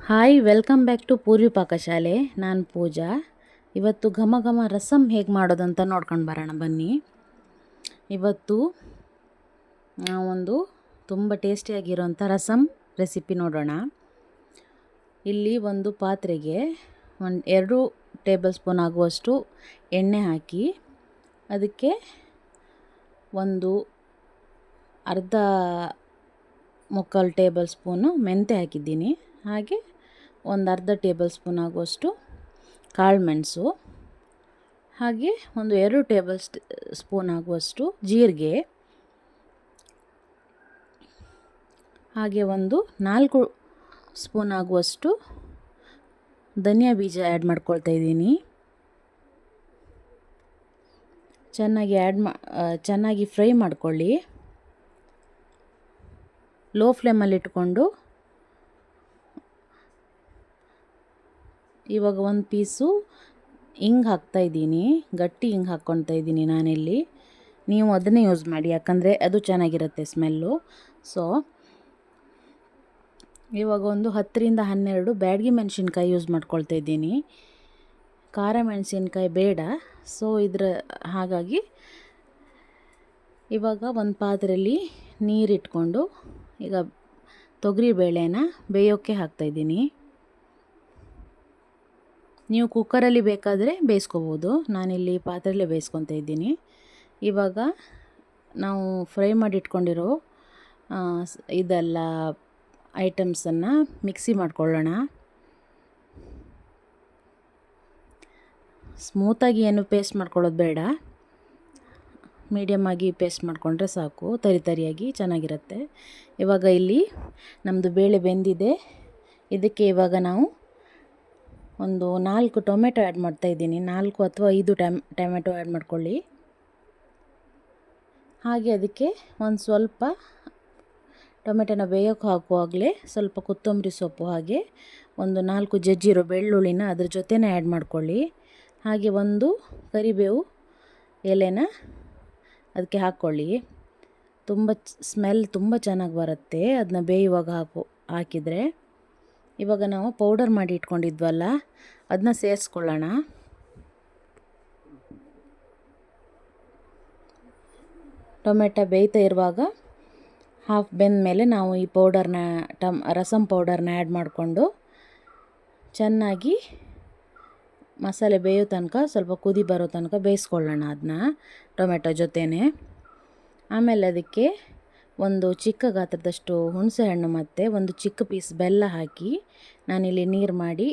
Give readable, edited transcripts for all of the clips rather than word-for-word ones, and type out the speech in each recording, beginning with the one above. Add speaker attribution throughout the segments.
Speaker 1: Hi welcome back to Poorvi Pakashale. ನಾನು ಪೂಜಾ. ಇವತ್ತು ಘಮ ಘಮ ರಸಮ್ ಹೇಗೆ ಮಾಡೋದಂತ ನೋಡ್ಕೊಂಡು ಬರೋಣ ಬನ್ನಿ. ಇವತ್ತು ನಾವೊಂದು ತುಂಬ ಟೇಸ್ಟಿಯಾಗಿರೋಂಥ ರಸಮ್ ರೆಸಿಪಿ ನೋಡೋಣ. ಇಲ್ಲಿ ಒಂದು ಪಾತ್ರೆಗೆ 2 ಟೇಬಲ್ ಸ್ಪೂನ್ ಆಗುವಷ್ಟು ಎಣ್ಣೆ ಹಾಕಿ ಅದಕ್ಕೆ ಒಂದು ಅರ್ಧ ಮುಕ್ಕಾಲು ಟೇಬಲ್ ಸ್ಪೂನು ಮೆಂತ್ಯ ಹಾಕಿದ್ದೀನಿ. ಹಾಗೆ ಒಂದು ಅರ್ಧ ಟೇಬಲ್ ಸ್ಪೂನ್ ಆಗುವಷ್ಟು ಕಾಳುಮೆಣಸು, ಹಾಗೆ ಒಂದು 2 ಟೇಬಲ್ ಸ್ಪೂನ್ ಆಗುವಷ್ಟು ಜೀರಿಗೆ, ಹಾಗೆ ಒಂದು 4 ಸ್ಪೂನ್ ಆಗುವಷ್ಟು ಧನಿಯಾ ಬೀಜ ಆ್ಯಡ್ ಮಾಡ್ಕೊಳ್ತಾ ಇದ್ದೀನಿ. ಚೆನ್ನಾಗಿ ಫ್ರೈ ಮಾಡ್ಕೊಳ್ಳಿ. ಲೋ ಫ್ಲೇಮಲ್ಲಿ ಇಟ್ಕೊಂಡು ಇವಾಗ ಒಂದು ಪೀಸು ಹಿಂಗೆ ಹಾಕ್ತಾಯಿದ್ದೀನಿ. ಗಟ್ಟಿ ಹಿಂಗೆ ಹಾಕ್ಕೊಳ್ತಾ ಇದ್ದೀನಿ ನಾನಿಲ್ಲಿ. ನೀವು ಅದನ್ನೇ ಯೂಸ್ ಮಾಡಿ, ಯಾಕಂದರೆ ಅದು ಚೆನ್ನಾಗಿರುತ್ತೆ ಸ್ಮೆಲ್ಲು. ಸೊ ಇವಾಗ ಒಂದು 10 ರಿಂದ 12 ಬ್ಯಾಡಗಿ ಮೆಣಸಿನ್ಕಾಯಿ ಯೂಸ್ ಮಾಡ್ಕೊಳ್ತಾ ಇದ್ದೀನಿ. ಖಾರ ಮೆಣಸಿನ್ಕಾಯಿ ಬೇಡ, ಸೊ ಹಾಗಾಗಿ ಇವಾಗ ಒಂದು ಪಾತ್ರೆಯಲ್ಲಿ ನೀರಿಟ್ಕೊಂಡು ಈಗ ತೊಗರಿ ಬೇಳೆನ ಬೇಯೋಕ್ಕೆ ಹಾಕ್ತಾಯಿದ್ದೀನಿ. ನೀವು ಕುಕ್ಕರಲ್ಲಿ ಬೇಕಾದರೆ ಬೇಯಿಸ್ಕೋಬೋದು, ನಾನಿಲ್ಲಿ ಪಾತ್ರೆಯಲ್ಲೇ ಬೇಯಿಸ್ಕೊತಾ ಇದ್ದೀನಿ. ಇವಾಗ ನಾವು ಫ್ರೈ ಮಾಡಿ ಇಟ್ಕೊಂಡಿರೋ ಇದೆಲ್ಲ ಐಟಮ್ಸನ್ನು ಮಿಕ್ಸಿ ಮಾಡ್ಕೊಳ್ಳೋಣ. ಸ್ಮೂತಾಗಿ ಏನು ಪೇಸ್ಟ್ ಮಾಡ್ಕೊಳ್ಳೋದು ಬೇಡ, ಮೀಡಿಯಮಾಗಿ ಪೇಸ್ಟ್ ಮಾಡಿಕೊಂಡ್ರೆ ಸಾಕು, ತರಿಯಾಗಿ ಚೆನ್ನಾಗಿರುತ್ತೆ. ಇವಾಗ ಇಲ್ಲಿ ನಮ್ಮದು ಬೇಳೆ ಬೆಂದಿದೆ. ಇದಕ್ಕೆ ಇವಾಗ ನಾವು ಒಂದು 4 ಟೊಮೆಟೊ ಆ್ಯಡ್ ಮಾಡ್ತಾಯಿದ್ದೀನಿ. 4 ಅಥವಾ 5 ಟೊಮೆಟೊ ಆ್ಯಡ್ ಮಾಡ್ಕೊಳ್ಳಿ. ಹಾಗೆ ಅದಕ್ಕೆ ಒಂದು ಸ್ವಲ್ಪ ಟೊಮೆಟೊನ ಬೇಯೋಕ್ಕೆ ಹಾಕುವಾಗಲೇ ಸ್ವಲ್ಪ ಕೊತ್ತಂಬರಿ ಸೊಪ್ಪು, ಹಾಗೆ ಒಂದು 4 ಜಜ್ಜಿರೋ ಬೆಳ್ಳುಳ್ಳಿನ ಅದ್ರ ಜೊತೆನೇ ಆ್ಯಡ್ ಮಾಡ್ಕೊಳ್ಳಿ. ಹಾಗೆ ಒಂದು ಕರಿಬೇವು ಎಲೆನ ಅದಕ್ಕೆ ಹಾಕ್ಕೊಳ್ಳಿ. ಸ್ಮೆಲ್ ತುಂಬ ಚೆನ್ನಾಗಿ ಬರುತ್ತೆ ಅದನ್ನ ಬೇಯುವಾಗ ಹಾಕಿದರೆ. ಇವಾಗ ನಾವು ಪೌಡರ್ ಮಾಡಿ ಇಟ್ಕೊಂಡಿದ್ವಲ್ಲ ಅದನ್ನ ಸೇರಿಸ್ಕೊಳ್ಳೋಣ. ಟೊಮೆಟೊ ಬೇಯ್ತಾ ಇರುವಾಗ ಹಾಫ್ ಬೆಂದ ಮೇಲೆ ನಾವು ಈ ಪೌಡರ್ನ ರಸಮ್ ಪೌಡರ್ನ ಆ್ಯಡ್ ಮಾಡಿಕೊಂಡು ಚೆನ್ನಾಗಿ ಮಸಾಲೆ ಬೇಯೋ ತನಕ, ಸ್ವಲ್ಪ ಕುದಿ ಬರೋ ತನಕ ಬೇಯಿಸ್ಕೊಳ್ಳೋಣ ಅದನ್ನ ಟೊಮೆಟೊ ಜೊತೆನೇ. ಆಮೇಲೆ ಅದಕ್ಕೆ ಒಂದು ಚಿಕ್ಕ ಗಾತ್ರದಷ್ಟು ಹುಣಸೆಹಣ್ಣು ಮತ್ತು ಒಂದು ಚಿಕ್ಕ ಪೀಸ್ ಬೆಲ್ಲ ಹಾಕಿ ನಾನಿಲ್ಲಿ ನೀರು ಮಾಡಿ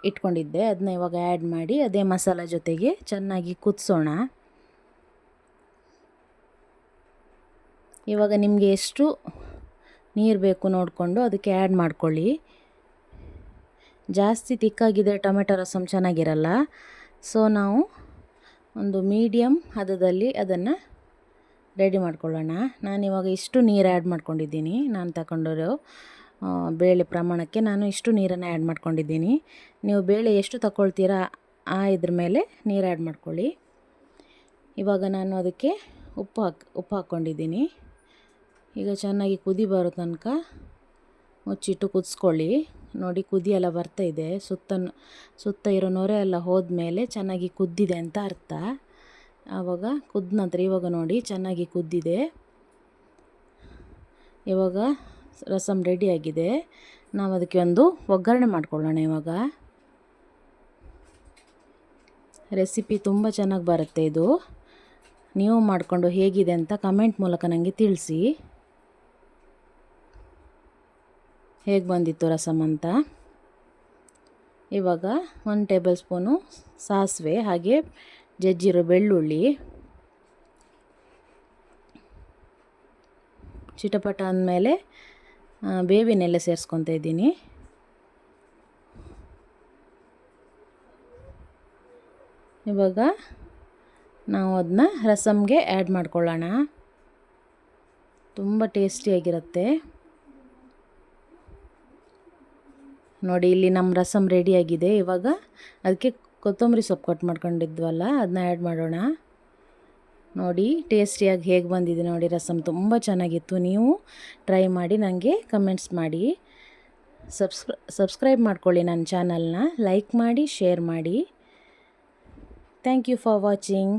Speaker 1: ಇಟ್ಕೊಂಡಿದ್ದೆ. ಅದನ್ನ ಇವಾಗ ಆ್ಯಡ್ ಮಾಡಿ ಅದೇ ಮಸಾಲ ಜೊತೆಗೆ ಚೆನ್ನಾಗಿ ಕುದಿಸೋಣ. ಇವಾಗ ನಿಮಗೆ ಎಷ್ಟು ನೀರು ಬೇಕು ನೋಡಿಕೊಂಡು ಅದಕ್ಕೆ ಆ್ಯಡ್ ಮಾಡ್ಕೊಳ್ಳಿ. ಜಾಸ್ತಿ ತಿಕ್ಕಾಗಿದ್ದರೆ ಟೊಮೆಟೊ ರಸಮ್ ಚೆನ್ನಾಗಿರಲ್ಲ. ಸೊ ನಾವು ಒಂದು ಮೀಡಿಯಮ್ ಹದದಲ್ಲಿ ಅದನ್ನು ರೆಡಿ ಮಾಡ್ಕೊಳ್ಳೋಣ. ನಾನಿವಾಗ ಇಷ್ಟು ನೀರು ಆ್ಯಡ್ ಮಾಡ್ಕೊಂಡಿದ್ದೀನಿ. ನಾನು ತಗೊಂಡಿರೋ ಬೇಳೆ ಪ್ರಮಾಣಕ್ಕೆ ನಾನು ಇಷ್ಟು ನೀರನ್ನು ಆ್ಯಡ್ ಮಾಡ್ಕೊಂಡಿದ್ದೀನಿ. ನೀವು ಬೇಳೆ ಎಷ್ಟು ತಗೊಳ್ತೀರಾ ಇದ್ರ ಮೇಲೆ ನೀರು ಆ್ಯಡ್ ಮಾಡ್ಕೊಳ್ಳಿ. ಇವಾಗ ನಾನು ಅದಕ್ಕೆ ಉಪ್ಪು ಹಾಕ್ಕೊಂಡಿದ್ದೀನಿ. ಈಗ ಚೆನ್ನಾಗಿ ಕುದಿ ಬರೋ ತನಕ ಮುಚ್ಚಿಟ್ಟು ಕುದಿಸ್ಕೊಳ್ಳಿ. ನೋಡಿ, ಕುದಿ ಎಲ್ಲ ಬರ್ತಾಯಿದೆ. ಸುತ್ತ ಇರೋ ನೊರೆ ಎಲ್ಲ ಹೋದ್ಮೇಲೆ ಚೆನ್ನಾಗಿ ಕುದ್ದಿದೆ ಅಂತ ಅರ್ಥ. ಆವಾಗ ಕುದ್ದ ನಂತರ ಇವಾಗ ನೋಡಿ ಚೆನ್ನಾಗಿ ಕುದ್ದಿದೆ. ಇವಾಗ ರಸಮ್ ರೆಡಿಯಾಗಿದೆ. ನಾವು ಅದಕ್ಕೆ ಒಂದು ಒಗ್ಗರಣೆ ಮಾಡ್ಕೊಳ್ಳೋಣ. ಇವಾಗ ರೆಸಿಪಿ ತುಂಬ ಚೆನ್ನಾಗಿ ಬರುತ್ತೆ ಇದು. ನೀವು ಮಾಡಿಕೊಂಡು ಹೇಗಿದೆ ಅಂತ ಕಮೆಂಟ್ ಮೂಲಕ ನನಗೆ ತಿಳಿಸಿ, ಹೇಗೆ ಬಂದಿತ್ತು ರಸಮ್ ಅಂತ. ಇವಾಗ 1 ಟೇಬಲ್ ಸ್ಪೂನು ಸಾಸಿವೆ, ಹಾಗೆ ಜಜ್ಜಿರೋ ಬೆಳ್ಳುಳ್ಳಿ, ಚಿಟಪಟ ಅಂದಮೇಲೆ ಬೇವಿನೆಲೆ ಸೇರಿಸ್ಕೊತಾ ಇದ್ದೀನಿ. ಇವಾಗ ನಾವು ಅದನ್ನ ರಸಮ್ಗೆ ಆ್ಯಡ್ ಮಾಡ್ಕೊಳ್ಳೋಣ. ತುಂಬ ಟೇಸ್ಟಿಯಾಗಿರುತ್ತೆ. ನೋಡಿ, ಇಲ್ಲಿ ನಮ್ಮ ರಸಮ್ ರೆಡಿಯಾಗಿದೆ. ಇವಾಗ ಅದಕ್ಕೆ ಕೊತ್ತಂಬರಿ ಸೊಪ್ಪು ಕಟ್ ಮಾಡ್ಕೊಂಡಿದ್ವಲ್ಲ ಅದನ್ನ ಆ್ಯಡ್ ಮಾಡೋಣ. ನೋಡಿ ಟೇಸ್ಟಿಯಾಗಿ ಹೇಗೆ ಬಂದಿದೆ ನೋಡಿ. ರಸಮ್ ತುಂಬ ಚೆನ್ನಾಗಿತ್ತು. ನೀವು ಟ್ರೈ ಮಾಡಿ ನನಗೆ ಕಮೆಂಟ್ಸ್ ಮಾಡಿ. ಸಬ್ಸ್ಕ್ರೈಬ್ ಮಾಡ್ಕೊಳ್ಳಿ ನನ್ನ ಚಾನಲ್ನ, ಲೈಕ್ ಮಾಡಿ, ಶೇರ್ ಮಾಡಿ. Thank you for watching.